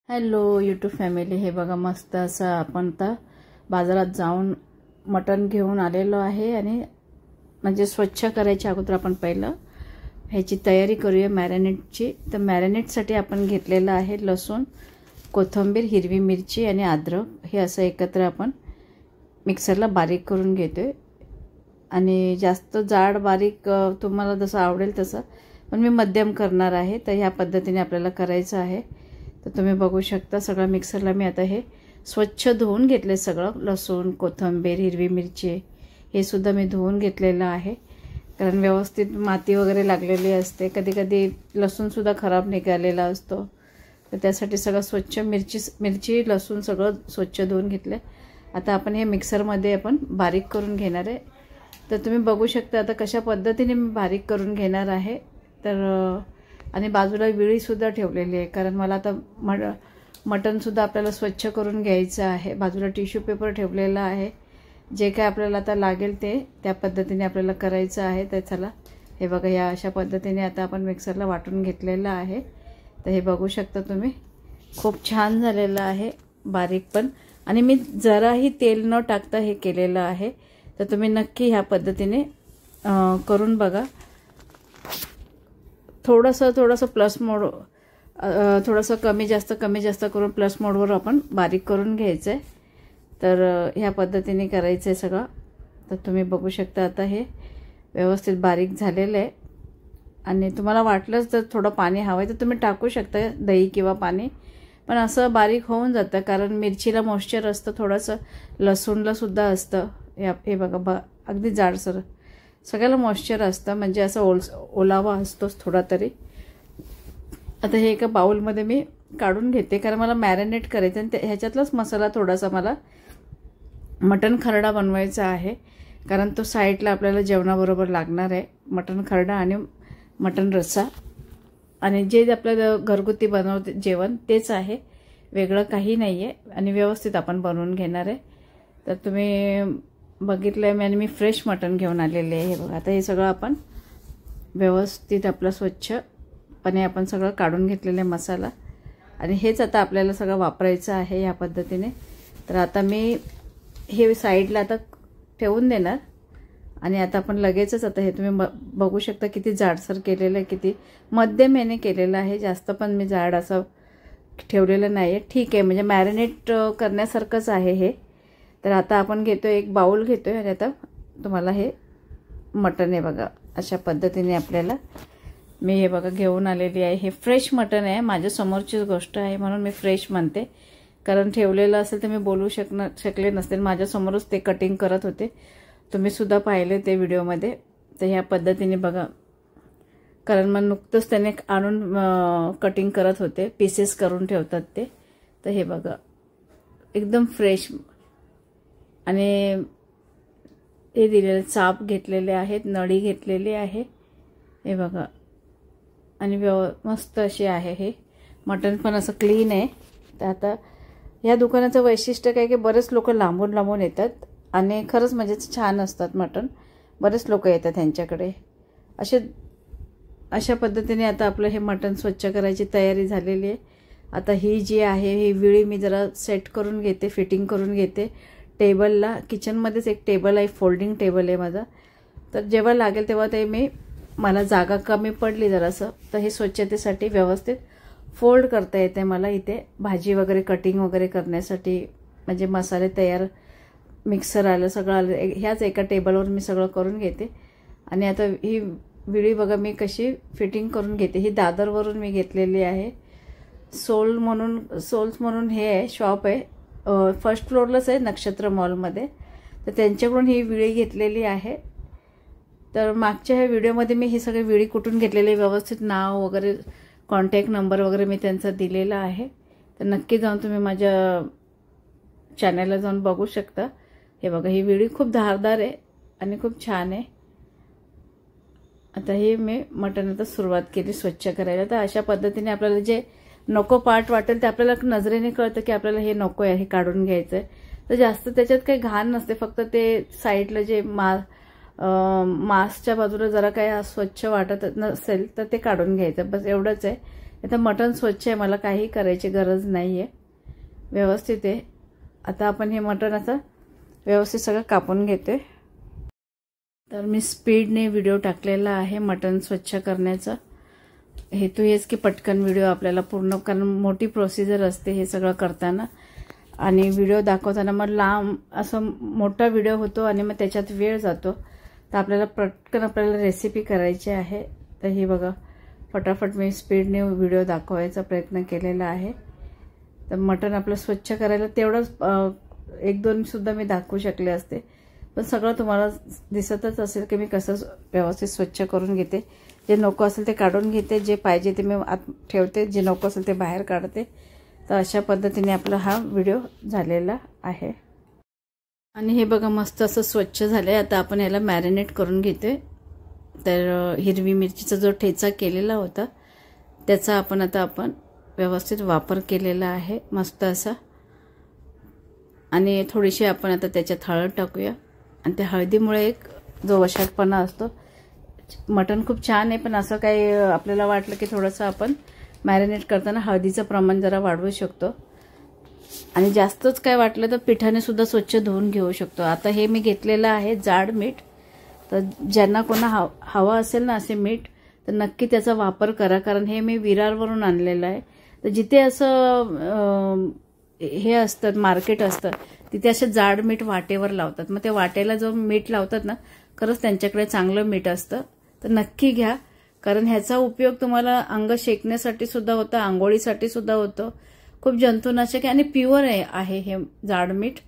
Hello YouTube family, हे बघा मस्त असं आपण आता बाजारात जाऊन मटण घेऊन आलेलो आहे आणि म्हणजे स्वच्छ करायच्या अगोदर आपण पहिलं ह्याची तयारी करूया मॅरिनेटची। तर मॅरिनेटसाठी आपण घेतलेलं आहे लसूण, कोथिंबीर, हिरवी मिरची आणि अद्रक हे असं एकत्र आपण मिक्सरला बारीक करून घेतोय आणि जास्त जाड बारीक तुम्हाला जसं आवडेल तसं, पण मी मध्यम करणार आहे। तर ह्या पद्धतीने आपल्याला करायचं आहे। तर तुम्ही बघू शकता सगळं मिक्सरला मी आता हे स्वच्छ धुवून घेतले, सगळं लसूण, कोथिंबीर, हिरवी मिरची हे सुद्धा मी धुवून घेतलेलं आहे, कारण व्यवस्थित माती वगैरे लागलेली असते, कधी कधी लसूण सुद्धा खराब निघालेला असतो। तर त्यासाठी सगळं स्वच्छ मिरची लसूण सगळं स्वच्छ धुवून घेतले। आता आपण हे मिक्सरमध्ये आपण बारीक करून घेणार आहे। तर तुम्ही बघू शकता आता कशा पद्धतीने मी बारीक करून घेणार आहे। तर आणि बाजूला विळी सुद्धा ठेवलेली आहे, कारण मला आता मटण सुद्धा आपल्याला स्वच्छ करून घ्यायचं आहे। बाजूला टिश्यू पेपर ठेवलेला आहे, जे काय आपल्याला आता लागेल ते त्या पद्धतीने आपल्याला करायचं आहे। तर चला, हे बघा या अशा पद्धतीने आता आपण मिक्सरला वाटून घेतलेलं आहे। तर हे बघू शकता तुम्ही, खूप छान झालेलं आहे बारीक पण, आणि मी जराही तेल न टाकता हे केलेलं आहे। तर तुम्ही नक्की ह्या पद्धतीने करून बघा। थोडंसं प्लस मोड, थोडंसं कमी जास्त करून प्लस मोडवर आपण बारीक करून घ्यायचं आहे। तर ह्या पद्धतीने करायचं आहे सगळं। तर तुम्ही बघू शकता आता हे व्यवस्थित बारीक झालेलं आहे, आणि तुम्हाला वाटलंच तर थोडं पाणी हवं आहे तर तुम्ही टाकू शकता, दही किंवा पाणी, पण असं बारीक होऊन जातं कारण मिरचीला मॉइश्चर असतं, थोडंसं लसूणला सुद्धा असतं। हे बघा अगदी जाडसर सगळ्याला मॉइश्चर असतं, म्हणजे असं ओलावा असतोच थोडा तरी। आता हे एका बाउलमध्ये मी काढून घेते, कारण मला मॅरिनेट करायचं आणि ह्याच्यातलाच मसाला थोडासा मला मटण खरडा बनवायचा आहे, कारण तो साईडला आपल्याला जेवणाबरोबर लागणार आहे। मटण खरडा आणि मटण रस्सा, आणि जे आपल्याला घरगुती बनवते जेवण तेच आहे, वेगळं काही नाही आहे, आणि व्यवस्थित आपण बनवून घेणार आहे। तर तुम्ही बघितलं आहे आणि मी फ्रेश मटण घेऊन आलेले आहे। हे बघा आता हे सगळं आपण व्यवस्थित आपलं स्वच्छपणे आपण सगळं काढून घेतलेलं आहे मसाला, आणि हेच आता आपल्याला सगळं वापरायचं आहे ह्या पद्धतीने। तर आता मी हे साईडला आता ठेवून देणार, आणि आता आपण लगेचच आता हे तुम्ही बघू शकता किती जाडसर केलेलं आहे, किती मध्यम याने केलेलं आहे, जास्त पण मी जाड असं ठेवलेलं नाही आहे। ठीक आहे, म्हणजे मॅरिनेट करण्यासारखंच आहे हे। तर आता आपण घेतो एक बाउल घेतोय, आणि आता तुम्हाला हे मटण आहे बघा अशा पद्धतीने आपल्याला मी हे बघा घेऊन आलेली आहे। हे फ्रेश मटण आहे, माझ्या समोरचीच गोष्ट आहे म्हणून मी फ्रेश म्हणते, कारण ठेवलेलं असेल तर मी बोलू शकले नसते, माझ्यासमोरच ते कटिंग करत होते, तुम्ही सुद्धा पाहिले ते व्हिडिओमध्ये। तर ह्या पद्धतीने बघा, कारण मग नुकतंच त्याने आणून कटिंग करत होते, पीसेस करून ठेवतात ते। तर हे बघा एकदम फ्रेश, आणि हे दिलेले चाप घेतलेले आहेत, नळी घेतलेली आहे, हे बघा, आणि मस्त असे आहे हे मटण पण असं क्लीन आहे। तर आता या दुकानाचं वैशिष्ट्य काय की बरेच लोक लांबून येतात, आणि खरंच म्हणजे छान असतात मटण, बरेच लोक येतात त्यांच्याकडे। अशा पद्धतीने आता आपलं हे मटण स्वच्छ करायची तयारी झालेली आहे। आता ही जी आहे ही विळी मी जरा सेट करून घेते, फिटिंग करून घेते टेबलला। किचनमध्येच एक टेबल आहे, फोल्डिंग टेबल आहे माझा, तर जेव्हा लागेल तेव्हा ते मला जागा कमी पडली जरासं, तर हे स्वच्छतेसाठी व्यवस्थित फोल्ड करता येते मला इथे, भाजी वगैरे कटिंग वगैरे करण्यासाठी, म्हणजे मसाले तयार, मिक्सर आलं सगळं आलं, ह्याच एका टेबलवर मी सगळं करून घेते। आणि आता ही विळी बघा मी कशी फिटिंग करून घेते, ही दादरवरून मी घेतलेली आहे, सोल्स म्हणून हे आहे शॉप आहे, फर्स्ट फ्लोअरलाच आहे नक्षत्र मॉलमध्ये, तर त्यांच्याकडून ही विळी घेतलेली आहे। तर मागच्या ह्या व्हिडिओमध्ये मी ही सगळी विळी कुठून घेतलेली, व्यवस्थित नाव वगैरे, कॉन्टॅक्ट नंबर वगैरे मी त्यांचा दिलेला आहे, तर नक्की जाऊन तुम्ही माझ्या चॅनलला जाऊन बघू शकता। हे बघा ही विळी खूप धारदार आहे आणि खूप छान आहे। आता हे मी मटण आता सुरुवात केली स्वच्छ करायला। तर अशा पद्धतीने आपल्याला जे नको पार्ट वाटेल ते आपल्याला नजरेने कळतं की आपल्याला हे नको आहे, हे काढून घ्यायचं आहे। तर जास्त त्याच्यात काही घाण नसते, फक्त ते साईडला जे मांसच्या बाजूला जरा काही स्वच्छ वाटत नसेल तर ते काढून घ्यायचं, बस एवढंच आहे। आता मटण स्वच्छ आहे, मला काही करायची गरज नाही आहे, व्यवस्थित आहे. आता आपण हे मटण आता व्यवस्थित सगळं कापून घेते. तर मी स्पीडने व्हिडिओ टाकलेला आहे मटण स्वच्छ करण्याचा. हेतू हेच की पटकन व्हिडिओ आपल्याला पूर्ण, कारण मोठी प्रोसिजर असते हे सगळं करताना, आणि व्हिडिओ दाखवताना मग लांब असं मोठा व्हिडिओ होतो आणि मग त्याच्यात वेळ जातो. तर आपल्याला पटकन आपल्याला रेसिपी करायची आहे. तर हे बघा, फटाफट मी स्पीडने व्हिडिओ दाखवायचा प्रयत्न केलेला आहे. तर मटण आपलं स्वच्छ करायला तेवढंच 1-2 सुद्धा मी दाखवू शकले असते, पण सगळं तुम्हाला दिसतच असेल की मी कसं व्यवस्थित स्वच्छ करून घेते. जे नको असेल ते काढून घेते, जे पाहिजे ते मी आत ठेवते, जे नको असेल ते बाहेर काढते. तर अशा पद्धतीने आपला हा व्हिडिओ झालेला आहे. आणि हे बघा मस्त असं स्वच्छ झालं आहे. आता आपण याला मॅरिनेट करून घेते. तर हिरवी मिरचीचा जो ठेचा केलेला होता त्याचा आपण व्यवस्थित वापर केलेला आहे मस्त असा. आणि थोडीशी आपण आता त्याच्यात हळद टाकूया. आणि त्या हळदीमुळे एक जो वशाटपणा असतो, मटण खूप छान आहे, पण असं काही आपल्याला वाटलं की थोडंसं आपण मॅरिनेट करताना हळदीचं प्रमाण जरा वाढवू शकतो. आणि जास्तच काय वाटलं तर पिठाने सुद्धा स्वच्छ धुवून घेऊ शकतो. आता हे मी घेतलेलं आहे जाड मीठ. तर ज्यांना कोणा हवा असेल ना असे मीठ, तर नक्की त्याचा वापर करा, कारण हे मी विरारवरून आणलेलं आहे. तर जिथे असं हे असतं मार्केट असतं तिथे असे जाड मीठ वाटेवर लावतात. मग ते वाटेला जो मीठ लावतात ना, खरंच त्यांच्याकडे चांगलं मीठ असतं. तर नक्की घ्या, कारण ह्याचा उपयोग तुम्हाला अंग शेकण्यासाठी सुद्धा होतो, आंघोळीसाठी सुद्धा होतो. खूप जंतुनाशक आहे आणि प्युअर आहे हे जाड मीठ.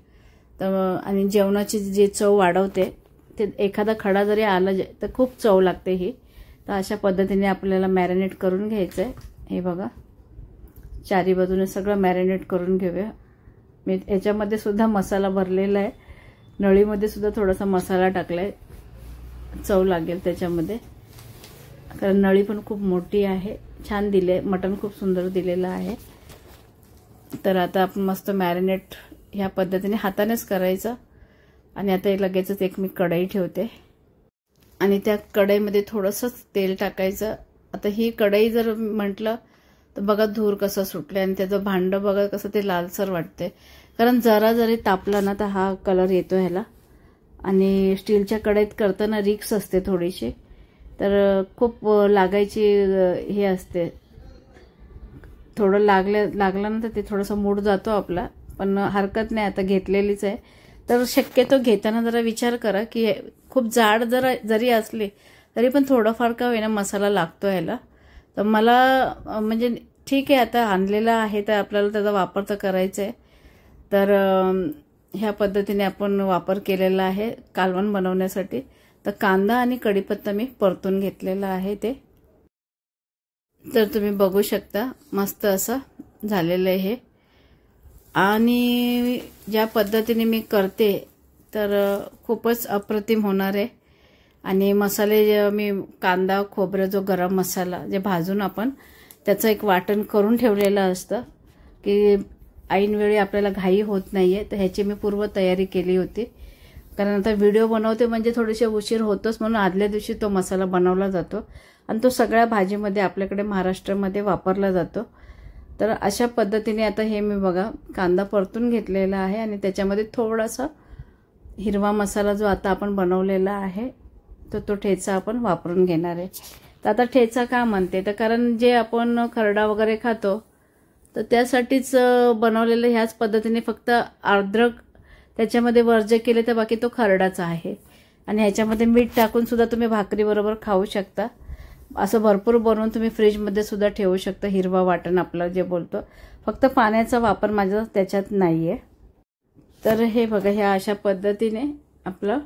तर आणि जेवणाची जी चव वाढवते, ते एखादा खडा जरी आला तर खूप चव लागते ही. तर अशा पद्धतीने आपल्याला मॅरिनेट करून घ्यायचं आहे. हे बघा, चारी बाजूने सगळं मॅरिनेट करून घेऊया. मी याच्यामध्ये सुद्धा मसाला भरलेला आहे, नळीमध्ये सुद्धा थोडासा मसाला टाकलाय, चव लागेल त्याच्यामध्ये, कारण नळी पण खूप मोठी आहे. छान दिले, मटण खूप सुंदर दिलेलं आहे. तर आता आपण मस्त मॅरिनेट ह्या पद्धतीने हातानेच करायचं. आणि आता लगेचच एक मी कढई ठेवते आणि त्या कढईमध्ये थोडंसं तेल टाकायचं. आता ही कढई जर म्हटलं तर बघा धूर कसं सुटले आणि त्याचं भांडं बघा कसं ते लालसर वाटते, कारण जरा जरी तापला ना तर हा कलर येतो ह्याला. आणि स्टीलच्या कढईत करताना रिक्स असते थोडीशी, तर खूप लागायची हे असते. थोडं लागलं ना तर ते थोडंसं मूड जातो आपला, पण हरकत नाही, आता घेतलेलीच आहे. तर शक्यतो घेताना जरा विचार करा की खूप जाड जरी असली तरी पण थोडंफार का होईना मसाला लागतो ह्याला. तर मला म्हणजे ठीक आहे, आता आणलेला आहे तर आपल्याला त्याचा वापर तर करायचा आहे. तर ह्या पद्धतीने आपण वापर केलेला आहे कालवण बनवण्यासाठी. तर कांदा आणि कढीपत्ता मी परतून घेतलेला आहे ते. तर तुम्ही बघू शकता मस्त असं झालेलं आहे हे. आणि ज्या पद्धतीने मी करते तर खूपच अप्रतिम होणार आहे. आणि मसाले जे मी कांदा खोबरं जो गरम मसाला जे भाजून आपण त्याचं एक वाटण करून ठेवलेलं असतं की ऐनवेळी आपल्याला घाई होत नाहीये, तर ह्याची मी पूर्व तयारी केली होती. कारण आता व्हिडिओ बनवते म्हणजे थोडेसे उशीर होतोच, म्हणून आदल्या दिवशी तो मसाला बनवला जातो आणि तो सगळ्या भाजीमध्ये आपल्याकडे महाराष्ट्रामध्ये वापरला जातो. तर अशा पद्धतीने आता हे मी बघा कांदा परतून घेतलेला आहे आणि त्याच्यामध्ये थोडासा हिरवा मसाला जो आता आपण बनवलेला आहे तो ठेचा आपण वापरून घेणार आहे. तर आता ठेचा का म्हणते, तर कारण जे आपण खरडा वगैरे खातो तर त्यासाठीच बनवलेलं. ह्याच पद्धतीने फक्त अद्रक त्याच्यामध्ये वर्ज्य केले तर बाकी तो खरडाच आहे. आणि ह्याच्यामध्ये मीठ टाकून सुद्धा तुम्ही भाकरीबरोबर खाऊ शकता. असं भरपूर बनवून तुम्ही फ्रीजमध्ये सुद्धा ठेवू शकता. हिरवा वाटण आपलं जे बोलतो, फक्त पाण्याचा वापर माझा त्याच्यात नाही आहे. तर हे बघा ह्या अशा पद्धतीने आपलं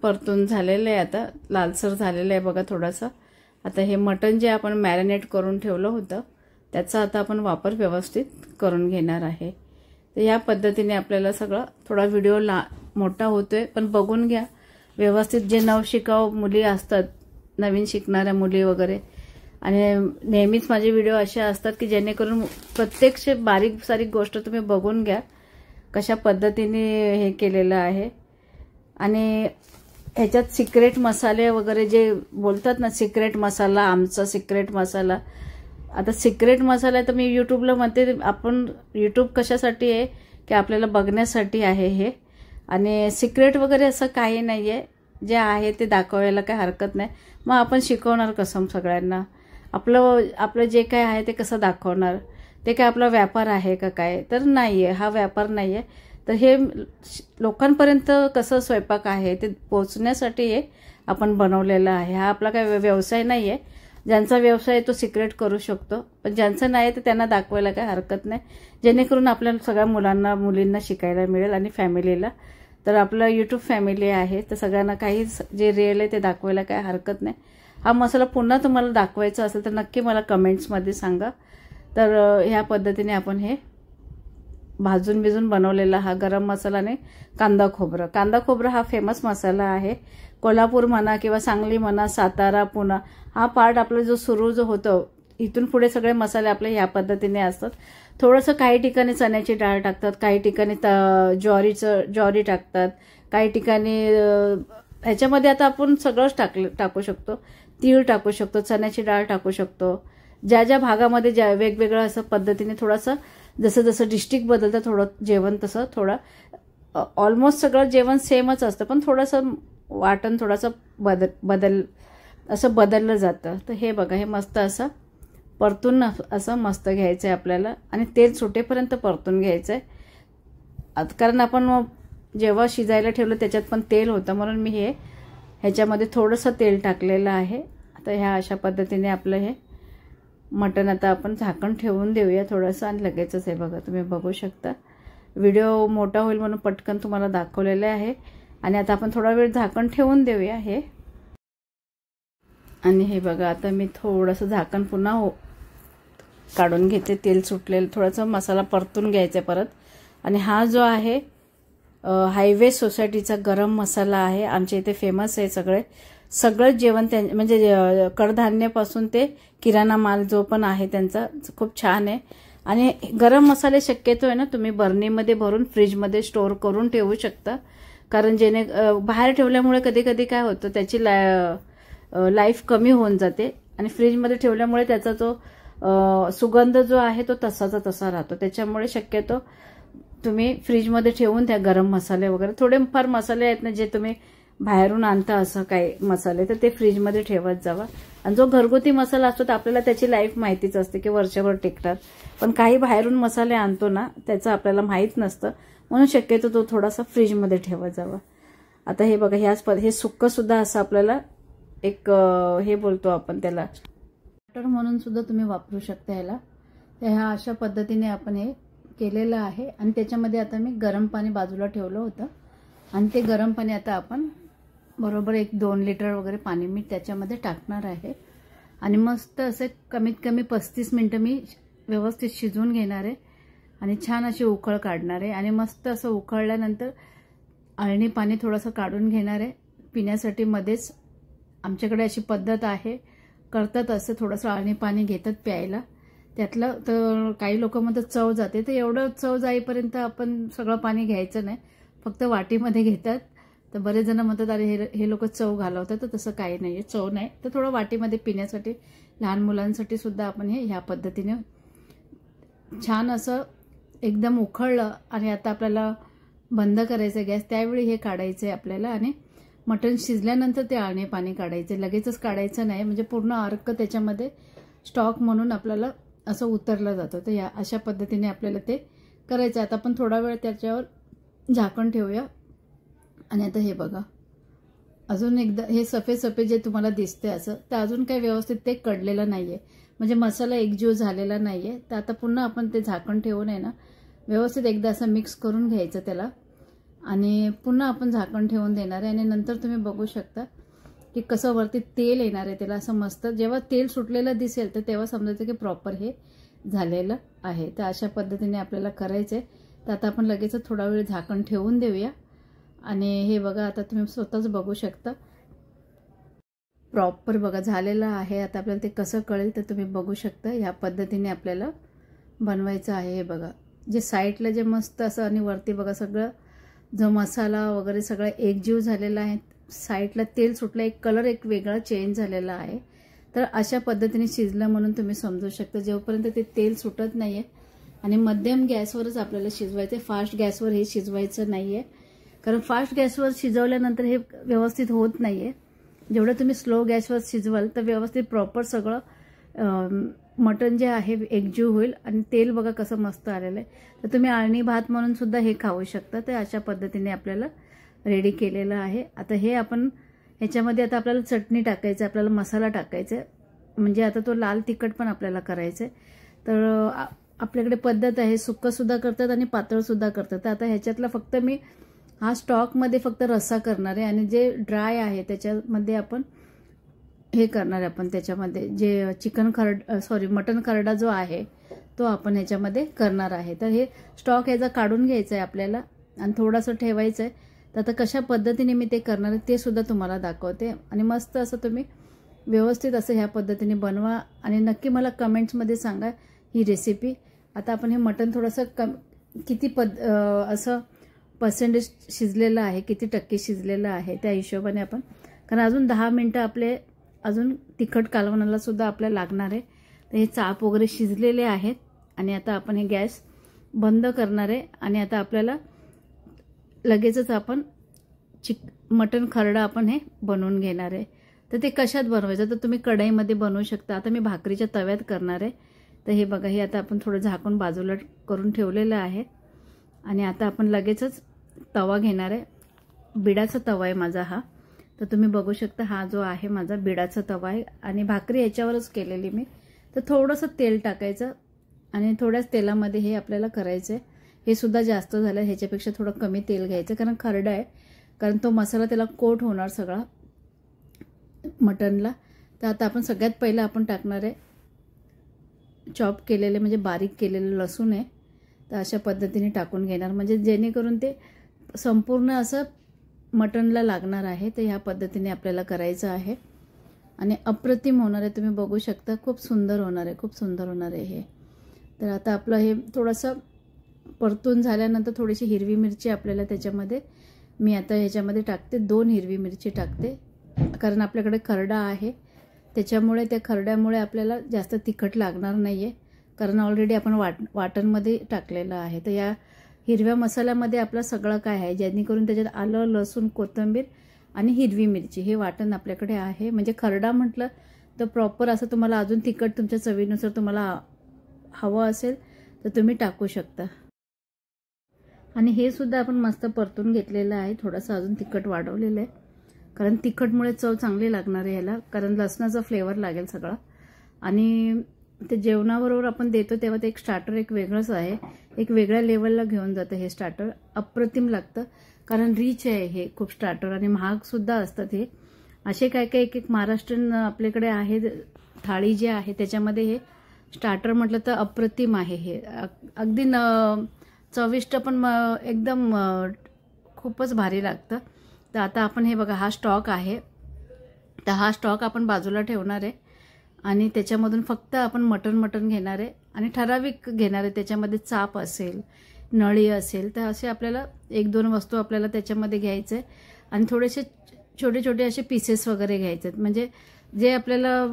परतून झालेलं आहे, आता लालसर झालेलं आहे बघा थोडंसं. आता हे मटण जे आपण मॅरिनेट करून ठेवलं होतं त्याचा आता आपण वापर व्यवस्थित करून घेणार आहे. तर या पद्धतीने आपल्याला सगळं, थोडा व्हिडिओ मोठा होतोय पण बघून घ्या व्यवस्थित. जे नवशिकाऊ मुली असतात, नवीन शिकणाऱ्या मुली वगैरे, आणि नेहमीच माझे व्हिडिओ असे असतात की जेणेकरून प्रत्यक्ष बारीक सारीक गोष्ट तुम्ही बघून घ्या कशा पद्धतीने हे केलेलं आहे. आणि ह्याच्यात सिक्रेट मसाले वगैरे जे बोलतात ना, सिक्रेट मसाला, आमचा सिक्रेट मसाला, आता सिक्रेट मसाला तर मी यूट्यूबला म्हणते, आपण यूट्यूब कशासाठी आहे की आपल्याला बघण्यासाठी आहे हे, आणि सिक्रेट वगैरे असं काही नाही आहे, जे आहे ते दाखवायला काही हरकत नाही. मग आपण शिकवणार कसं सगळ्यांना? आपलं जे काय आहे ते कसं दाखवणार? ते काय आपला व्यापार आहे का काय? तर नाही आहे, हा व्यापार नाही आहे. तर हे लोकांपर्यंत कसं स्वयंपाक आहे ते पोचण्यासाठी हे आपण बनवलेलं आहे. हा आपला काय व्यवसाय नाही आहे. ज्यांचा व्यवसाय आहे तो सिक्रेट करू शकतो, पण ज्यांचं नाही तर त्यांना दाखवायला काही हरकत नाही, जेणेकरून आपल्या सगळ्या मुलींना शिकायला मिळेल आणि फॅमिलीला. तर आपलं यूट्यूब फॅमिली आहे, तर सगळ्यांना काही जे रिअल आहे ते दाखवायला काही हरकत नाही. हा मसाला पुन्हा तुम्हाला दाखवायचा असेल तर नक्की मला कमेंट्समध्ये सांगा. तर ह्या पद्धतीने आपण हे भाजून बनवलेला हा गरम मसाला आणि कांदा खोबरं हा फेमस मसाला आहे. कोल्हापूर म्हणा किंवा सांगली म्हणा, सातारा, पुणे हा पार्ट आपला जो होतो, इथून पुढे सगळे मसाले आपले ह्या पद्धतीने असतात. थोडंसं काही ठिकाणी चण्याची डाळ टाकतात, काही ठिकाणी ज्वारी टाकतात, काही ठिकाणी ह्याच्यामध्ये आता आपण सगळंच टाकू शकतो. तीळ टाकू शकतो, चण्याची डाळ टाकू शकतो. ज्या भागामध्ये वेगवेगळं असं पद्धतीने थोडंसं जसं डिस्ट्रिक्ट बदलतं थोडं जेवण, तसं थोडं ऑलमोस्ट सगळं जेवण सेमच असतं, पण थोडंसं वाटण थोडंसं बदललं जातं. तर हे बघा, हे मस्त असं परतून असं मस्त घ्यायचं आहे आपल्याला, आणि तेल सुटेपर्यंत परतून घ्यायचं आहे. कारण आपण जेव्हा शिजायला ठेवलं त्याच्यात पण तेल होतं, म्हणून मी ह्याच्यामध्ये थोडंसं तेल टाकलेलं आहे. आता ह्या अशा पद्धतीने आपलं हे मटण आता आपण झाकण ठेवून देऊया थोडंसं, आणि लगेचच हे बघा तुम्ही बघू शकता. व्हिडिओ मोठा होईल म्हणून पटकन तुम्हाला दाखवलेलं आहे. आणि आता आपण थोडा वेळ झाकण ठेवून देऊया हे. आणि हे बघा, आता मी थोडंसं झाकण पुन्हा काढून घेते. तेल सुटलेलं थोडंसं मसाला परतून घ्यायचा परत. आणि हा जो आहे हायवे सोसायटीचा गरम मसाला आहे, आमच्या इथे फेमस आहे. सगळं जेवण म्हणजे कडधान्यापासून ते किराणा माल जो पण आहे त्यांचा खूप छान आहे. आणि गरम मसाले शक्यतो आहे ना तुम्ही बर्नीमध्ये भरून फ्रीजमध्ये स्टोअर करून ठेवू शकता, कारण बाहेर ठेवल्यामुळे कधी कधी काय होतं, त्याची लाईफ कमी होऊन जाते, आणि फ्रीजमध्ये ठेवल्यामुळे त्याचा जो सुगंध जो आहे तो तसाचा तसा राहतो. त्याच्यामुळे शक्यतो तुम्ही फ्रीजमध्ये ठेवून त्या गरम मसाले वगैरे थोडेफार मसाले आहेत ना जे तुम्ही बाहेरून आणता असं काही मसाले, तर ते फ्रीजमध्ये ठेवत जावा. आणि जो घरगुती मसाला असतो तर आपल्याला त्याची लाईफ माहितीच असते की वर्षभर टिकतात, पण काही बाहेरून मसाले आणतो ना त्याचं आपल्याला माहीत नसतं, म्हणून शक्यतो तो थोडासा फ्रीजमध्ये ठेवत जावा. आता हे बघा, हे सुक्कं सुद्धा असं आपल्याला एक हे बोलतो आपण त्याला स्टार्टर म्हणून सुद्धा तुम्ही वापरू शकता याला. तर ह्या अशा पद्धतीने आपण हे केलेलं आहे. आणि त्याच्यामध्ये आता मी गरम पाणी बाजूला ठेवलं होतं, आणि ते गरम पाणी आता आपण बरोबर 1-2 लिटर वगैरे पाणी मी त्याच्यामध्ये टाकणार आहे. आणि मस्त असे कमीत कमी 35 मिनिटं मी व्यवस्थित शिजवून घेणार आहे, आणि छान अशी उकळ काढणार आहे. आणि मस्त असं उकळल्यानंतर अळणी पाणी थोडंसं काढून घेणार आहे पिण्यासाठी. मध्येच आमच्याकडे अशी पद्धत आहे, करतात असं थोडंसं अळणी पाणी घेतात प्यायला. त्यातलं तर काही लोक म्हणतात चव जाते, तर एवढं चव जाईपर्यंत आपण सगळं पाणी घ्यायचं नाही, फक्त वाटीमध्ये घेतात. तर बरेच जण म्हणतात अरे हे लोक चव घालवतात, तर तसं काही नाही आहे, चव नाही. तर थोडं वाटीमध्ये पिण्यासाठी लहान मुलांसाठी सुद्धा आपण ह्या पद्धतीने छान असं एकदम उकळलं, आणि आता आपल्याला बंद करायचं गॅस, त्यावेळी हे काढायचं आहे आपल्याला. आणि मटण शिजल्यानंतर ते अळणी पाणी काढायचं, लगेचच काढायचं नाही, म्हणजे पूर्ण अर्क त्याच्यामध्ये स्टॉक म्हणून आपल्याला असं उतरलं जातं. तर या अशा पद्धतीने आपल्याला ते करायचं. आता आपण थोडा वेळ त्याच्यावर झाकण ठेवूया. आणि आता हे बघा, अजून एकदा हे सफेद जे तुम्हाला दिसते असं, तर अजून काही व्यवस्थित ते कडलेलं नाहीये, म्हणजे मसाला एकजीव झालेला नाहीये. तर आता पुन्हा आपण ते झाकण ठेवून आहे ना व्यवस्थित एकदा असं मिक्स करून घ्यायचं त्याला, आणि पुन्हा आपण झाकण ठेवून देणार आहे. आणि नंतर तुम्ही बघू शकता की कसं वरती तेल येणार आहे त्याला असं मस्त. जेव्हा तेल सुटलेलं दिसेल तर तेव्हा समजायचं की प्रॉपर हे झालेलं आहे. तर अशा पद्धतीने आपल्याला करायचं आहे. तर आता आपण लगेच थोडा वेळ झाकण ठेवून देऊया. आणि हे बघा, आता तुम्ही स्वतःच बघू शकता प्रॉपर बघा झालेलं आहे. आता आपल्याला ते कसं कळेल तर तुम्ही बघू शकता. ह्या पद्धतीने आपल्याला बनवायचं आहे. हे बघा, जे साईडला जे मस्त असं, आणि वरती बघा सगळं जो मसाला वगैरे सगळं एकजीव झालेला आहे. साईडला तेल सुटलं, एक कलर एक वेगळा चेंज झालेला आहे. तर अशा पद्धतीने शिजलं म्हणून तुम्ही समजू शकता. जेव्हापर्यंत ते तेल सुटत नाहीये आणि मध्यम गॅसवरच आपल्याला शिजवायचं, फास्ट गॅसवर हे शिजवायचं नाहीये. कारण फास्ट गॅसवर शिजवल्यानंतर हे व्यवस्थित होत नाहीये. जेवढं तुम्ही स्लो गॅसवर शिजवाल तर व्यवस्थित प्रॉपर सगळं मटण जे आहे एकजीव होईल आणि तेल बघा कसं मस्त आलेलं आहे. तर तुम्ही आळणी भात म्हणून सुद्धा हे खाऊ शकता. तर अशा पद्धतीने आपल्याला रेडी केलेलं आहे. आता हे आपण ह्याच्यामध्ये आता आपल्याला चटणी टाकायचं, आपल्याला मसाला टाकायचा, म्हणजे आता तो लाल तिखट पण आपल्याला करायचं आहे. तर आपल्याकडे पद्धत आहे, सुक्कं सुद्धा करतात आणि पातळ सुद्धा करतात. तर आता ह्याच्यातला फक्त मी हा स्टॉकमध्ये फक्त रस्सा करणार आहे आणि जे ड्राय आहे त्याच्यामध्ये आपण हे करणार आहे. आपण त्याच्यामध्ये जे मटन खरडा जो आहे तो आपण ह्याच्यामध्ये करणार आहे. तर हे स्टॉक ह्याचा काढून घ्यायचा आहे आपल्याला आणि थोडंसं ठेवायचं आहे. तर आता कशा पद्धतीने मी ते करणार आहे ते सुद्धा तुम्हाला दाखवते आणि मस्त असं तुम्ही व्यवस्थित असं ह्या पद्धतीने बनवा आणि नक्की मला कमेंट्समध्ये सांगा ही रेसिपी. आता आपण हे मटण थोडंसं किती असं पर्सेंटेज शिजलेलं आहे, किती टक्के शिजलेलं आहे त्या हिशोबाने आपण, कारण अजून 10 मिनिटं आपले अजून तिखट कालवणाला सुद्धा आपल्याला लागणार आहे. तर हे चाप वगैरे शिजलेले आहेत आणि आता आपण हे गॅस बंद करणार आहे आणि आता आपल्याला लगेचच आपण मटण खरडा आपण हे बनवून घेणार आहे. तर ते कशात बनवायचं तर तुम्ही कढईमध्ये बनवू शकता. आता मी भाकरीच्या तव्यात करणार आहे. तर हे बघा, हे आता आपण थोडं झाकून बाजूला करून ठेवलेलं आहे आणि आता आपण लगेचच तवा घेणार आहे. बिडाचा तवा आहे माझा हा. तर तुम्ही बघू शकता हा जो आहे माझा बिडाचा तवा आहे आणि भाकरी याच्यावरच केलेली मी. तर थोडंसं तेल टाकायचं आणि थोड्याच तेलामध्ये हे आपल्याला करायचं आहे. हे सुद्धा जास्त झालं, ह्याच्यापेक्षा थोडं कमी तेल घ्यायचं कारण खरडा आहे, कारण तो मसाला त्याला कोट होणार सगळा मटनला. तर आता आपण सगळ्यात पहिलं आपण टाकणार आहे चॉप केलेले म्हणजे बारीक केलेलं लसूण आहे. तर अशा पद्धतीने टाकून घेणार म्हणजे जेणेकरून ते संपूर्ण असं मटनला लागणार आहे. तर ह्या पद्धतीने आपल्याला करायचं आहे आणि अप्रतिम होणार आहे. तुम्ही बघू शकता खूप सुंदर होणार आहे, खूप सुंदर होणार आहे हे. तर आता आपलं हे थोडंसं परतून झाल्यानंतर थोडीशी हिरवी मिरची आपल्याला त्याच्यामध्ये मी आता ह्याच्यामध्ये टाकते. 2 हिरवी मिरची टाकते कारण आपल्याकडे खरडा आहे त्याच्यामुळे त्या खरड्यामुळे आपल्याला जास्त तिखट लागणार नाहीये कारण ऑलरेडी आपण वाटणमध्ये टाकलेलं आहे. तर या हिरव्या मसाल्यामध्ये आपलं सगळं काय आहे जेणेकरून त्याच्यात आलं, लसूण, कोथिंबीर आणि हिरवी मिरची हे वाटण आपल्याकडे आहे. म्हणजे खरडा म्हटलं तर प्रॉपर असं तुम्हाला अजून तिखट तुमच्या चवीनुसार तुम्हाला हवं असेल तर तुम्ही टाकू शकता. आणि हे सुद्धा आपण मस्त परतून घेतलेलं आहे. थोडंसं अजून तिखट वाढवलेलं आहे कारण तिखटमुळे चव चांगली लागणार आहे याला, कारण लसणाचा फ्लेवर लागेल सगळा. आणि ते जेवणाबरोबर आपण देतो तेव्हा ते एक स्टार्टर एक वेगळंच आहे, एक वेगळ्या लेवलला घेऊन जातं हे स्टार्टर. अप्रतिम लागतं कारण रिच आहे हे खूप स्टार्टर आणि महाग सुद्धा असतात हे. असे काय काय एक महाराष्ट्रीयन आपल्याकडे आहे थाळी जे आहे त्याच्यामध्ये हे स्टार्टर म्हटलं तर अप्रतिम आहे हे. अगदी चविष्ट पण एकदम खूपच भारी लागतं. तर आता आपण हे बघा हा स्टॉक आहे. तर हा स्टॉक आपण बाजूला ठेवणार आहे आणि त्याच्यामधून फक्त आपण मटण घेणार आहे आणि ठराविक घेणार आहे. त्याच्यामध्ये चाप असेल, नळी असेल तर असे आपल्याला 1-2 वस्तू आपल्याला त्याच्यामध्ये घ्यायचं आहे आणि थोडेसे छोटे छोटे असे पीसेस वगैरे घ्यायचे आहेत म्हणजे जे आपल्याला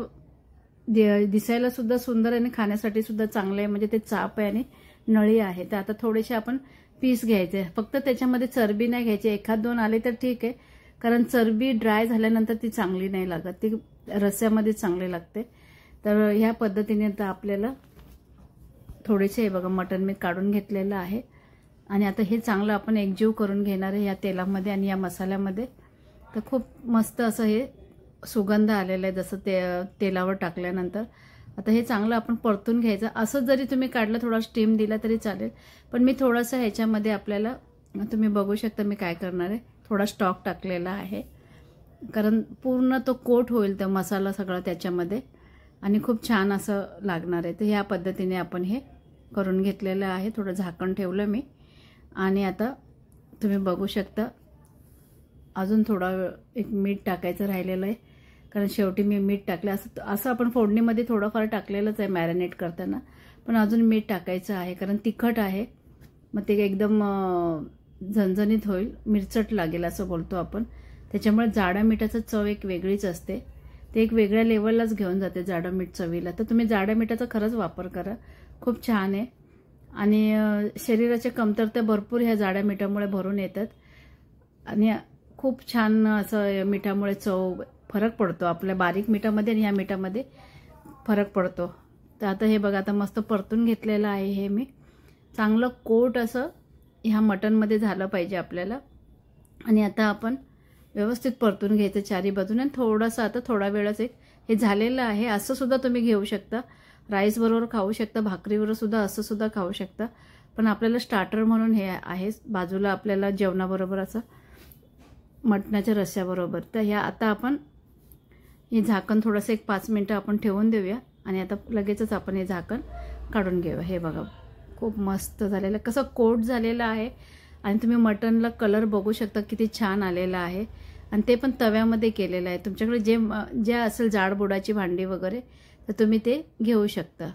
दिसायला सुद्धा सुंदर आणि खाण्यासाठी सुद्धा चांगलं आहे. म्हणजे ते चाप आहे आणि नळी आहे. तर आता थोडेसे आपण पीस घ्यायचे, फक्त त्याच्यामध्ये चरबी नाही घ्यायची. 1-2 आले तर ठीक आहे कारण चरबी ड्राय झाल्यानंतर ती चांगली नाही लागत, ती रस्स्यामध्ये चांगली लागते. तर ह्या पद्धतीने आता आपल्याला थोडेसे हे बघा मटण मी काढून घेतलेलं आहे आणि आता हे चांगलं आपण एकजीव करून घेणार आहे या तेलामध्ये आणि या मसाल्यामध्ये. तर खूप मस्त असं हे सुगंध आलेला आहे जसं तेलावर टाकल्यानंतर. आता हे चांगलं आपण परतून घ्यायचं. असं जरी तुम्ही काढलं थोडा स्टीम दिला तरी चालेल, पण मी थोडंसं ह्याच्यामध्ये आपल्याला तुम्ही बघू शकता मी काय करणार आहे, थोडा स्टॉक टाकलेला आहे कारण पूर्ण तो कोट होईल तो मसाला सगळा त्याच्यामध्ये आणि खूप छान असं लागणार आहे. तर ह्या पद्धतीने आपण हे करून घेतलेलं आहे. थोडं झाकण ठेवलं मी आणि आता तुम्ही बघू शकता अजून थोडं एक मीठ टाकायचं राहिलेलं आहे कारण शेवटी मी मीठ टाकलं. असं आपण फोडणीमध्ये थोडंफार टाकलेलंच आहे मॅरिनेट करताना, पण अजून मीठ टाकायचं आहे कारण तिखट आहे. मग ते एकदम झणझणीत होईल, मिरचट लागेल असं बोलतो आपण. त्याच्यामुळे जाड्या मिठाचं चव एक वेगळीच असते. ते एक वेगळ्या लेवललाच घेऊन जाते जाडं मीठ चवीला. तर तुम्ही जाड्या मिठाचा खरंच वापर करा, खूप छान आहे. आणि शरीराच्या कमतरता भरपूर ह्या जाड्या मिठामुळे भरून येतात आणि खूप छान असं मिठामुळे फरक पडतो. आपल्या बारीक मिठामध्ये आणि ह्या मिठामध्ये फरक पडतो. तर आता हे बघा, आता मस्त परतून घेतलेलं आहे. हे मी चांगलं कोट असं ह्या मटनमध्ये झालं पाहिजे आपल्याला. आणि आता आपण व्यवस्थित परतून घ्यायचं चारी बाजूने. आणि थोडंसं आता थोडा वेळच हे झालेलं आहे. असं सुद्धा तुम्ही घेऊ शकता, राईस बरोबर खाऊ शकता, भाकरीवर सुद्धा असं सुद्धा खाऊ शकता. पण आपल्याला स्टार्टर म्हणून हे आहे बाजूला आपल्याला जेवणाबरोबर असं मटणाच्या रस्स्याबरोबर. तर ह्या आता आपण हे झाकण थोडंसं एक 5 मिनटं आपण ठेवून देऊया. आणि आता लगेचच आपण हे झाकण काढून घेऊया. हे बघा, खूप मस्त झालेलं, कसं कोट झालेलं आहे. आणि तुम्ही मटनला कलर बघू शकता किती छान आलेला आहे. आणि ते पण तव्यामध्ये केलेलं आहे. तुमच्याकडे जे असेल जाडबुडाची भांडी वगैरे तर तुम्ही ते घेऊ शकता.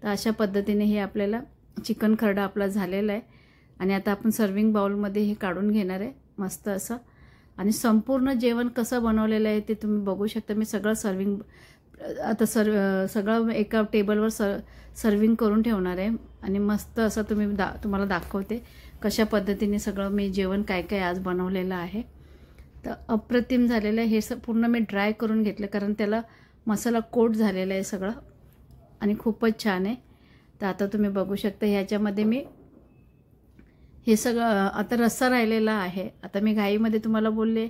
तर अशा पद्धतीने हे आपल्याला चिकन खरडा आपला झालेला आहे. आणि आता आपण सर्विंग बाउलमध्ये हे काढून घेणार आहे मस्त असं. आणि संपूर्ण जेवण कसं बनवलेलं आहे ते तुम्ही बघू शकता. मी सगळं सगळं एका टेबलवर सर्विंग करून ठेवणार आहे. आणि मस्त असं तुम्हाला दाखवते कशा पद्धतीने सगळं मी जेवण काय काय आज बनवलेलं आहे. तर अप्रतिम झालेलं आहे. हे पूर्ण मी ड्राय करून घेतलं कारण त्याला मसाला कोट झालेला आहे सगळं आणि खूपच छान आहे. तर आता तुम्ही बघू शकता ह्याच्यामध्ये मी हे सगळं आता रस्सा राहिलेला आहे. आता मी घाईमध्ये तुम्हाला बोलले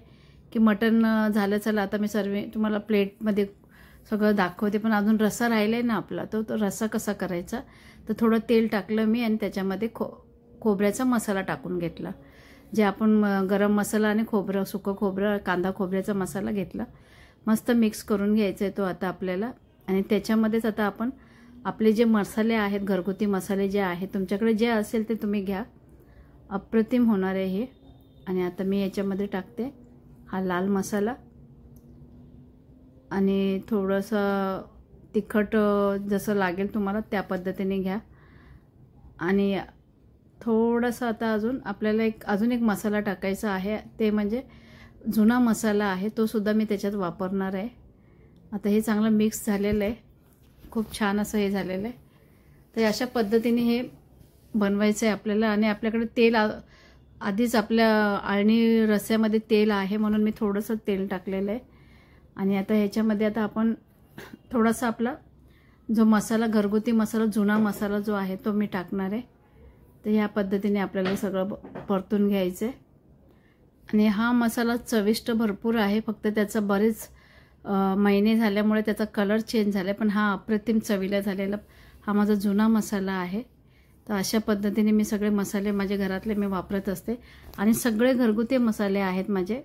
की मटण झालं, चला आता मी तुम्हाला प्लेटमध्ये सगळं दाखवते. पण अजून रस्सा राहिला आहे ना आपला, तो रस्सा कसा करायचा. तर थोडं तेल टाकलं मी आणि त्याच्यामध्ये खोबऱ्याचा मसाला टाकून घेतला. जे आपण गरम मसाला आणि सुकं खोबरं, कांदा खोबऱ्याचा मसाला घेतला. मस्त मिक्स करून घ्यायचा आहे तो आता आपल्याला. आणि त्याच्यामध्येच आता आपण आपले जे मसाले आहेत, घरगुती मसाले जे आहेत, तुमच्याकडे जे असेल ते तुम्ही घ्या. अप्रतिम होणार आहे हे. आणि आता मी याच्यामध्ये टाकते हा लाल मसाला आणि थोडंसं तिखट जसं लागेल तुम्हाला त्या पद्धतीने घ्या. आणि थोडंसं आता आपल्याला अजून एक मसाला टाकायचा आहे, ते म्हणजे जुना मसाला आहे, तो सुद्धा मी त्याच्यात वापरणार आहे. आता हे चांगलं मिक्स झालेलं आहे, खूप छान असं हे झालेलं आहे. तर अशा पद्धतीने हे बनवायचं आहे आपल्याला. आणि आपल्याकडे तेल आधीच आपल्या आळणी रस्स्यामध्ये तेल आहे म्हणून मी थोडंसं तेल टाकलेलं आहे. आणि आता ह्याच्यामध्ये आता आपण थोडासा आपला जो मसाला, घरगुती मसाला, जुना मसाला जो आहे तो मी टाकणार आहे. तर ह्या पद्धतीने आपल्याला सगळं परतून घ्यायचं आहे. आणि हा मसाला चविष्ट भरपूर आहे, फक्त त्याचा बरेच महिने झाल्यामुळे त्याचा कलर चेंज झाला. पण हा अप्रतिम चवीला झालेला हा माझा जुना मसाला आहे. तर अशा पद्धतीने मी सगळे मसाले माझ्या घरातले मी वापरत असते. आणि सगळे घरगुती मसाले आहेत माझे.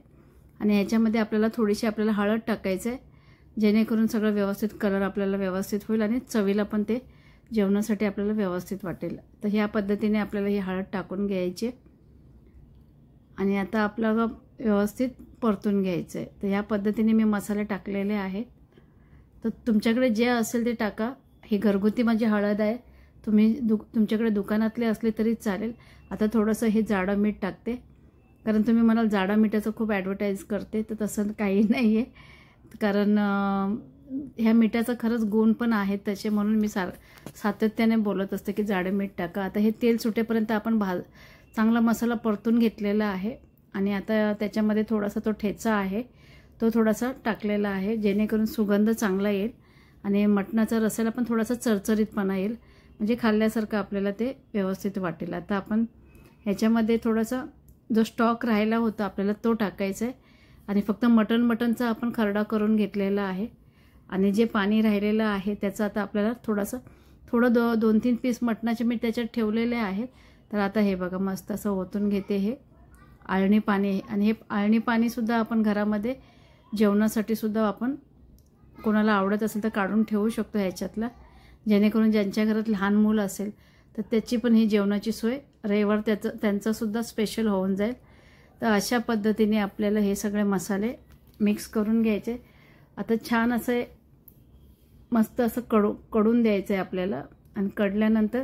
आणि ह्याच्यामध्ये आपल्याला थोडीशी हळद टाकायचं आहे, जेणेकरून सगळं व्यवस्थित कलर आपल्याला व्यवस्थित होईल आणि चवीला पण ते जेवणासाठी आपल्याला व्यवस्थित वाटेल. तर ह्या पद्धतीने आपल्याला ही हळद टाकून घ्यायची आणि आता आपल्याला व्यवस्थित परतून घ्यायचं आहे. तर ह्या पद्धतीने मी मसाले टाकलेले आहेत. तर तुमच्याकडे जे असेल ते टाका. ही घरगुती माझी हळद आहे, तुमच्याकडे दुकानातले असले तरी चालेल. आता थोडंसं हे जाडं मीठ टाकते, कारण तुम्ही म्हणाल जाडा मिठाचं खूप ॲडव्हर्टाईज करते, तर तसं काही नाही आहे. कारण ह्या मिठाचं खरंच गुण पण आहेत तसे, म्हणून मी सातत्याने बोलत असते की जाडं मीठ टाका. आता हे तेल सुटेपर्यंत आपण चांगला मसाला परतून घेतलेला आहे. आणि आता त्याच्यामध्ये थोडासा तो ठेचा आहे तो थोडासा टाकलेला आहे, जेणेकरून सुगंध चांगला येईल आणि मटणाचा रस्स्याला पण थोडासा चरचरीतपणा येईल, म्हणजे खाल्ल्यासारखं आपल्याला ते व्यवस्थित वाटेल. आता आपण ह्याच्यामध्ये थोडासा जो स्टॉक राहिला होता आपल्याला तो टाकायचा आहे. आणि फक्त मटणचा आपण खरडा करून घेतलेला आहे. आणि जे पाणी राहिलेलं आहे त्याचं आता आपल्याला थोडं 2-3 पीस मटणाचे मी त्याच्यात ठेवलेले आहेत. तर आता हे बघा मस्त असं ओतून घेते हे आळणी पाणी. आणि हे आळणी पाणीसुद्धा आपण घरामध्ये जेवणासाठी सुद्धा आपण कोणाला आवडत असेल तर काढून ठेवू शकतो ह्याच्यातला, जेणेकरून ज्यांच्या घरात लहान मुलं असेल तर त्याची पण ही जेवणाची सोय रविवार त्यांचासुद्धा स्पेशल होऊन जाईल. तर अशा पद्धतीने आपल्याला हे सगळे मसाले मिक्स करून घ्यायचे. आता छान असं मस्त असं कडून द्यायचं आहे आपल्याला. आणि कडल्यानंतर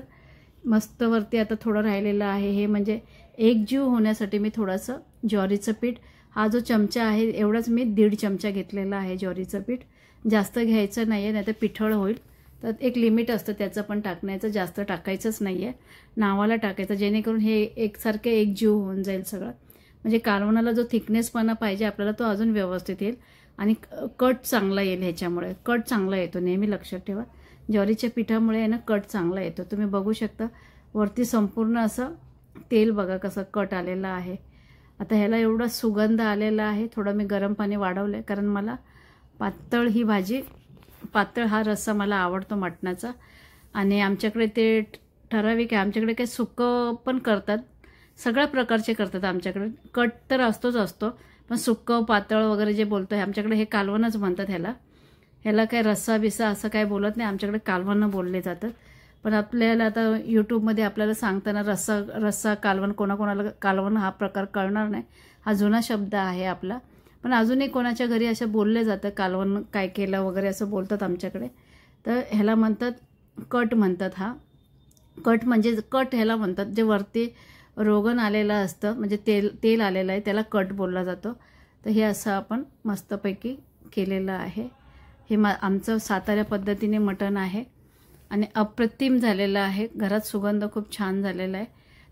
मस्त वरती आता थोडं राहिलेलं आहे, हे म्हणजे एकजीव होण्यासाठी मी थोडंसं ज्वारीचं पीठ, हा जो चमचा आहे एवढाच मी 1.5 चमचा घेतलेला आहे ज्वारीचं पीठ. जास्त घ्यायचं नाही आहे, नाही तर पिठळ होईल. तर एक लिमिट असतं त्याचं पण टाकण्याचं, जास्त टाकायचंच नाही आहे, नावाला टाकायचं, जेणेकरून हे एकसारखे एक जीव होऊन जाईल सगळं. म्हणजे कालवणाला जो थिकनेसपणा पाहिजे आपल्याला तो अजून व्यवस्थित येईल आणि कट चांगला येईल. ह्याच्यामुळे कट चांगला येतो, नेहमी लक्षात ठेवा. ज्वारीच्या पिठामुळे आहे ना कट चांगला येतो. तुम्ही बघू शकता वरती संपूर्ण असं तेल बघा कसं कट आलेलं आहे. आता ह्याला एवढा सुगंध आलेला आहे. थोडं मी गरम पाणी वाढवलं कारण मला पातळ ही भाजी, पातळ हा रस्सा मला आवडतो मटणाचा. आणि आमच्याकडे ते ठराविक आहे, आमच्याकडे काही सुक्कं पण करतात, सगळ्या प्रकारचे करतात आमच्याकडे. कट तर असतो, पण सुक्कं पातळ वगैरे जे बोलतो आहे आमच्याकडे हे कालवणच म्हणतात. ह्याला काय रस्सा बिस्सा असं काय बोलत नाही, आमच्याकडे कालवण बोलले जातात. पण आपल्याला आता यूट्यूबमध्ये आपल्याला सांगताना रस्सा कालवण, कोणाकोणाला कालवण हा प्रकार कळणार नाही, हा जुना शब्द आहे आपला. पण अजूनही कोणाच्या घरी असं बोलले जातं कालवण काय केलं वगैरे असं बोलतात आमच्याकडे. तर ह्याला म्हणतात कट म्हणतात. हा कट म्हणजे कट ह्याला म्हणतात, जे वरती रोगन आलेलं असतं म्हणजे तेल आलेलं आहे त्याला कट बोलला जातो. तर हे असं आपण मस्तपैकी केलेलं आहे. हे आमचं साताऱ्या पद्धतीने मटण आहे आणि अप्रतिम झालेलं आहे. घरात सुगंध खूप छान झालेला आहे.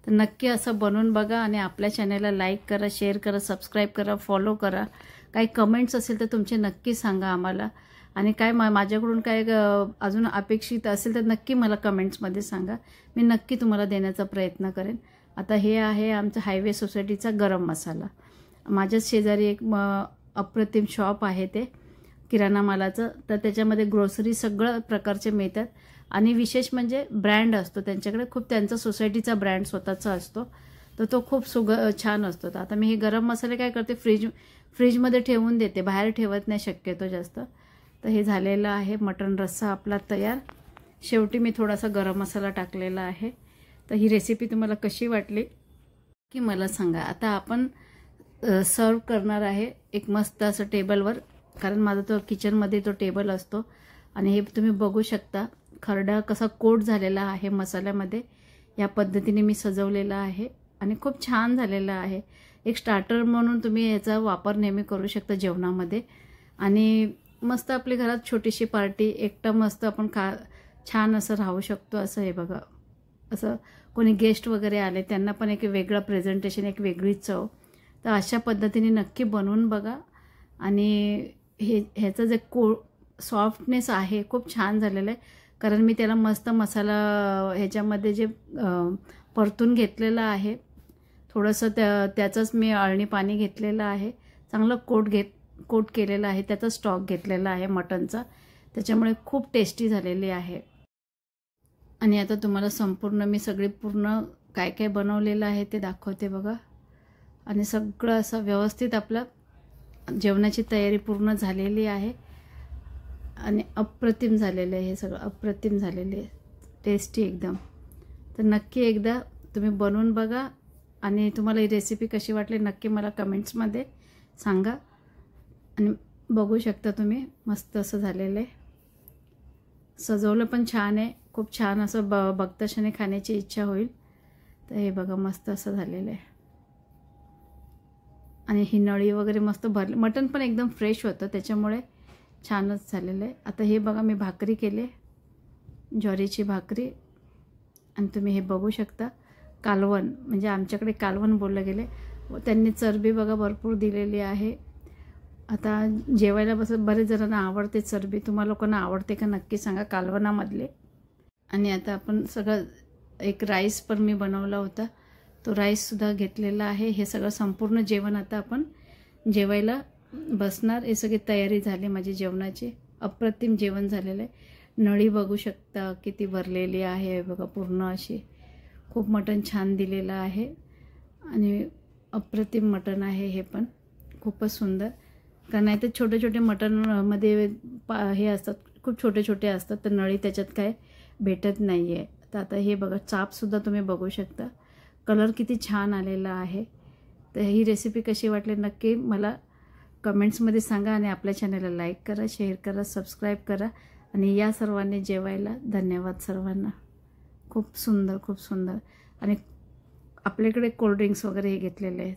तर नक्की असं बनवून बघा आणि आपल्या चॅनलला लाईक करा, शेअर करा, सबस्क्राईब करा, फॉलो करा. काही कमेंट्स असेल तर तुमचे नक्की सांगा आम्हाला. आणि काय माझ्याकडून काय अजून अपेक्षित असेल तर नक्की मला कमेंट्समध्ये सांगा, मी नक्की तुम्हाला देण्याचा प्रयत्न करेन. आता हे आहे आमचं हायवे सोसायटीचा गरम मसाला. माझ्याच शेजारी एक अप्रतिम शॉप आहे ते किराणा मालाचं. तर त्याच्यामध्ये ग्रोसरी सगळं प्रकारचे मिळतात आणि विशेष म्हणजे ब्रँड असतो त्यांच्याकडे खूप, त्यांचा सोसायटीचा ब्रँड स्वतःचा असतो. तर तो खूप छान असतो. तर आता मी हे गरम मसाले काय करते फ्रीजमध्ये ठेवून देते, बाहेर ठेवत नाही शक्यतो जास्त. तर हे झालेलं आहे मटण रस्सा आपला तयार. शेवटी मी थोडासा गरम मसाला टाकलेला आहे. तर ही रेसिपी तुम्हाला कशी वाटली की मला सांगा. आता आपण सर्व करणार आहे एक मस्त असं टेबलवर, कारण माझा तो किचनमध्ये तो टेबल असतो. आणि हे तुम्ही बघू शकता खरडा कसा कोट झालेला आहे मसाल्यामध्ये. या पद्धतीने मी सजवलेला आहे आणि खूप छान झालेला आहे. एक स्टार्टर म्हणून तुम्ही याचा वापर नेहमी करू शकता जेवणामध्ये. आणि मस्त आपली घरात छोटीशी पार्टी, एकटा मस्त आपण छान असं राहू शकतो. असं हे बघा, असं कोणी गेस्ट वगैरे आले त्यांना पण एक वेगळं प्रेझेंटेशन, एक वेगळी चव. तर अशा पद्धतीने नक्की बनवून बघा. आणि ह्याचं जे सॉफ्टनेस आहे खूप छान झालेलं आहे, कारण मी त्याला मस्त मसाला ह्याच्यामध्ये जे परतून घेतलेलं आहे. थोडंसं त्याचंच मी अळणी पाणी घेतलेलं आहे, चांगलं कोट केलेलं आहे, त्याचा स्टॉक घेतलेला आहे मटणचा, त्याच्यामुळे खूप टेस्टी झालेली आहे. आणि आता तुम्हाला संपूर्ण मी सगळी पूर्ण काय काय बनवलेलं आहे ते दाखवते बघा. आणि सगळं असं व्यवस्थित आपलं जेवणाची तयारी पूर्ण झालेली आहे आणि अप्रतिम झालेलं आहे. हे सगळं अप्रतिम झालेलं आहे, टेस्टी एकदम. तर नक्की एकदा तुम्ही बनवून बघा आणि तुम्हाला ही रेसिपी कशी वाटली नक्की मला कमेंट्समध्ये सांगा. आणि बघू शकता तुम्ही मस्त असं झालेलं आहे. सजवलं पण छान आहे, खूप छान असं बघताक्षणी खाण्याची इच्छा होईल. तर हे बघा मस्त असं झालेलं आहे. आणि ही नळी वगैरे मस्त भरली, मटण पण एकदम फ्रेश होतं त्याच्यामुळे छानच झालेलं आहे. आता हे बघा मी भाकरी केली, ज्वारीची भाकरी. आणि तुम्ही हे बघू शकता कालवण, म्हणजे आमच्याकडे कालवण बोललं गेले. त्यांनी चरबी बघा भरपूर दिलेली आहे. आता जेवायला बरेच जणांना आवडते चरबी, तुम्हाला लोकांना आवडते का नक्की सांगा कालवणामधले. आणि आता आपण सगळं एक राईस पण मी बनवला होता, तो राईससुद्धा घेतलेला आहे. हे सगळं संपूर्ण जेवण आता आपण जेवायला बसणार. हे सगळी तयारी झाली माझी जेवणाची, अप्रतिम जेवण झालेलं आहे. नळी बघू शकता किती भरलेली आहे बघा पूर्ण अशी. खूप मटण छान दिलेलं आहे आणि अप्रतिम मटण आहे हे पण, खूपच सुंदर. कारण नाही तर छोटे छोटे मटणमध्ये हे असतात, खूप छोटे छोटे असतात, तर नळी त्याच्यात काय भेटत नाही आहे. तर आता हे बघा चापसुद्धा तुम्ही बघू शकता, कलर किती छान आलेला आहे. तर ही रेसिपी कशी वाटली नक्की मला कमेंट्समध्ये सांगा. आणि आपल्या चॅनलला लाईक करा, शेअर करा, सबस्क्राईब करा. आणि या सर्वांनी जेवायला धन्यवाद सर्वांना. खूप सुंदर, खूप सुंदर. आणि आपल्याकडे कोल्ड्रिंक्स वगैरे हे घेतलेले आहेत.